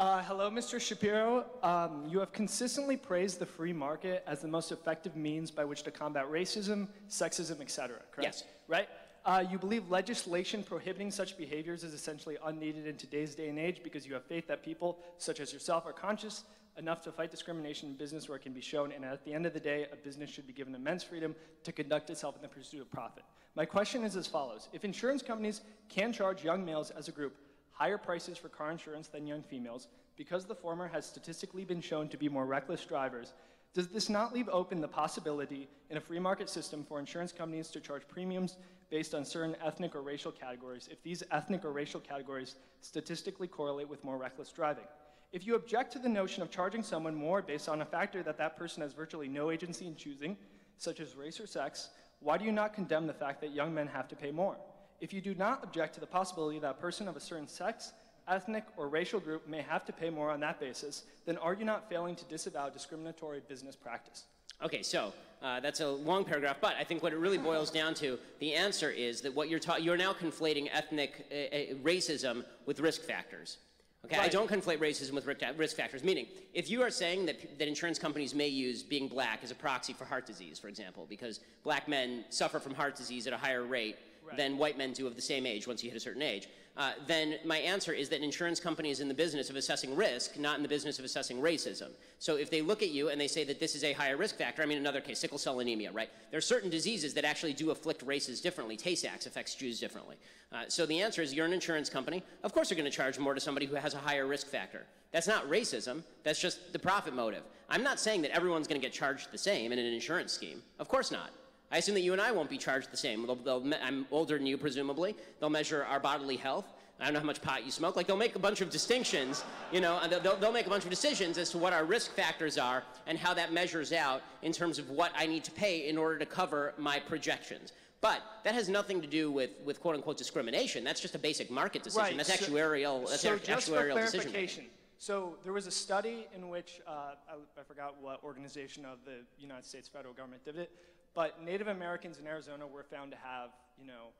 Hello, Mr. Shapiro. You have consistently praised the free market as the most effective means by which to combat racism, sexism, etc., correct? Yes. Right? You believe legislation prohibiting such behaviors is essentially unneeded in today's day and age because you have faith that people, such as yourself, are conscious enough to fight discrimination in business where it can be shown, and at the end of the day, a business should be given immense freedom to conduct itself in the pursuit of profit. My question is as follows. If insurance companies can charge young males as a group higher prices for car insurance than young females, because the former has statistically been shown to be more reckless drivers, does this not leave open the possibility in a free market system for insurance companies to charge premiums based on certain ethnic or racial categories if these ethnic or racial categories statistically correlate with more reckless driving? If you object to the notion of charging someone more based on a factor that that person has virtually no agency in choosing, such as race or sex, why do you not condemn the fact that young men have to pay more? If you do not object to the possibility that a person of a certain sex, ethnic, or racial group may have to pay more on that basis, then are you not failing to disavow discriminatory business practice? Okay, so that's a long paragraph, but I think what it really boils down to, the answer is that what you're now conflating ethnic racism with risk factors. Okay, right. I don't conflate racism with risk factors, meaning if you are saying that insurance companies may use being black as a proxy for heart disease, for example, because black men suffer from heart disease at a higher rate than white men do of the same age once you hit a certain age, then my answer is that an insurance company is in the business of assessing risk, not in the business of assessing racism. So if they look at you and they say that this is a higher risk factor, I mean another case, sickle cell anemia, right? There are certain diseases that actually do afflict races differently. Tay-Sachs affects Jews differently. So the answer is you're an insurance company. Of course you're going to charge more to somebody who has a higher risk factor. That's not racism. That's just the profit motive. I'm not saying that everyone's going to get charged the same in an insurance scheme. Of course not. I assume that you and I won't be charged the same. I'm older than you, presumably. They'll measure our bodily health. I don't know how much pot you smoke. Like, they'll make a bunch of distinctions, you know, and they'll make a bunch of decisions as to what our risk factors are and how that measures out in terms of what I need to pay in order to cover my projections. But that has nothing to do with quote-unquote discrimination. That's just a basic market decision. Right. That's actuarial, just for actuarial clarification, decision. so there was a study in which, I forgot what organization of the United States federal government did it, but Native Americans in Arizona were found to have, you know,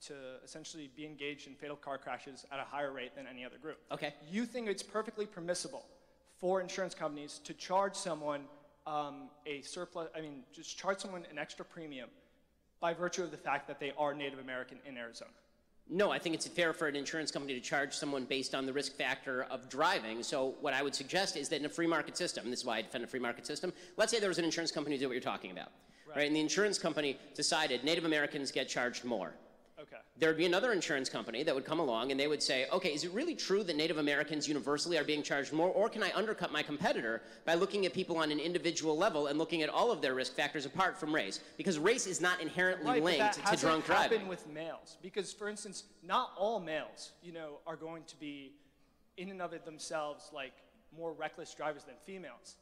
to essentially be engaged in fatal car crashes at a higher rate than any other group. Okay. You think it's perfectly permissible for insurance companies to charge someone a surplus, just charge someone an extra premium by virtue of the fact that they are Native American in Arizona? No, I think it's fair for an insurance company to charge someone based on the risk factor of driving. So what I would suggest is that in a free market system, and this is why I defend a free market system, let's say there was an insurance company who did what you're talking about, right? And the insurance company decided Native Americans get charged more. Okay. There would be another insurance company that would come along and they would say, okay, is it really true that Native Americans universally are being charged more, or can I undercut my competitor by looking at people on an individual level and looking at all of their risk factors apart from race? Because race is not inherently linked to drunk driving. But that hasn't happened with males. Because, for instance, not all males, you know, are going to be, in and of it themselves, like, more reckless drivers than females.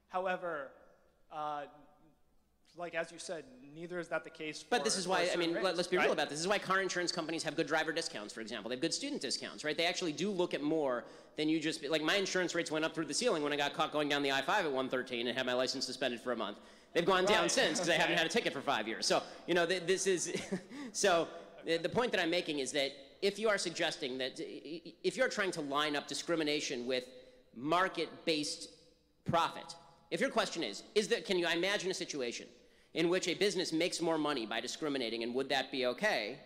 However, like as you said, neither is that the case for, but this is why, I mean, let's be real about this. This is why car insurance companies have good driver discounts, for example. They have good student discounts, right? They actually do look at more than you just, like my insurance rates went up through the ceiling when I got caught going down the I-5 at 113 and had my license suspended for a month. They've gone down since because I haven't had a ticket for 5 years. So, you know, this is, so the point that I'm making is that if you are suggesting that, if you're trying to line up discrimination with market-based profit, if your question is that, can you imagine a situation in which a business makes more money by discriminating, and would that be okay?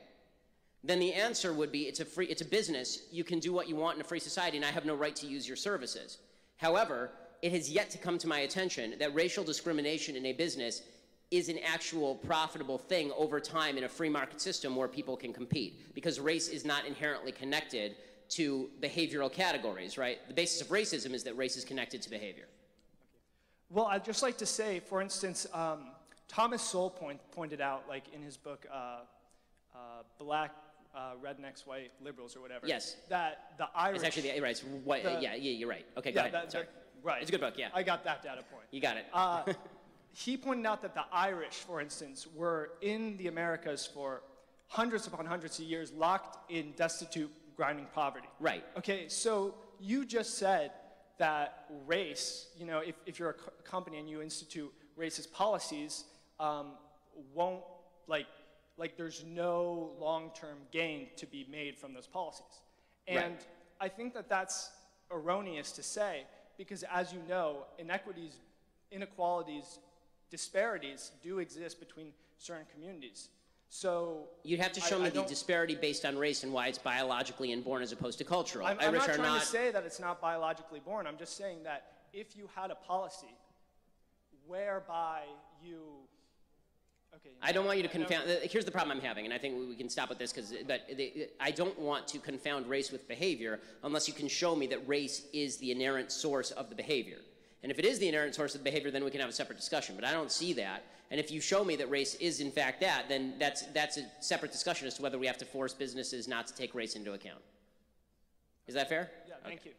Then the answer would be, it's a business, you can do what you want in a free society, and I have no right to use your services. However, it has yet to come to my attention that racial discrimination in a business is an actual profitable thing over time in a free market system where people can compete, because race is not inherently connected to behavioral categories, right? The basis of racism is that race is connected to behavior. Well, I'd just like to say, for instance, Thomas Sowell pointed out, like in his book, Black Rednecks, White Liberals, or whatever. Yes. That the Irish. It's actually right. It's white. Yeah, you're right. Okay, go ahead. Sorry. Right. It's a good book. Yeah. I got that data point. You got it. He pointed out that the Irish, for instance, were in the Americas for hundreds upon hundreds of years, locked in destitute, grinding poverty. Right. Okay. So you just said that race, you know, if you're a company and you institute racist policies, won't, like there's no long-term gain to be made from those policies. And I think that that's erroneous to say, because as you know, inequities, inequalities, disparities do exist between certain communities. So you'd have to show me the disparity based on race and why it's biologically inborn as opposed to cultural. I'm not trying to say that it's not biologically born. I'm just saying that if you had a policy whereby you... Okay, I don't want you to confound... Here's the problem I'm having, and I think we can stop with this, but I don't want to confound race with behavior unless you can show me that race is the inherent source of the behavior. And if it is the inherent source of the behavior, then we can have a separate discussion. But I don't see that. And if you show me that race is in fact that, then that's a separate discussion as to whether we have to force businesses not to take race into account. Is that fair? Yeah, thank you.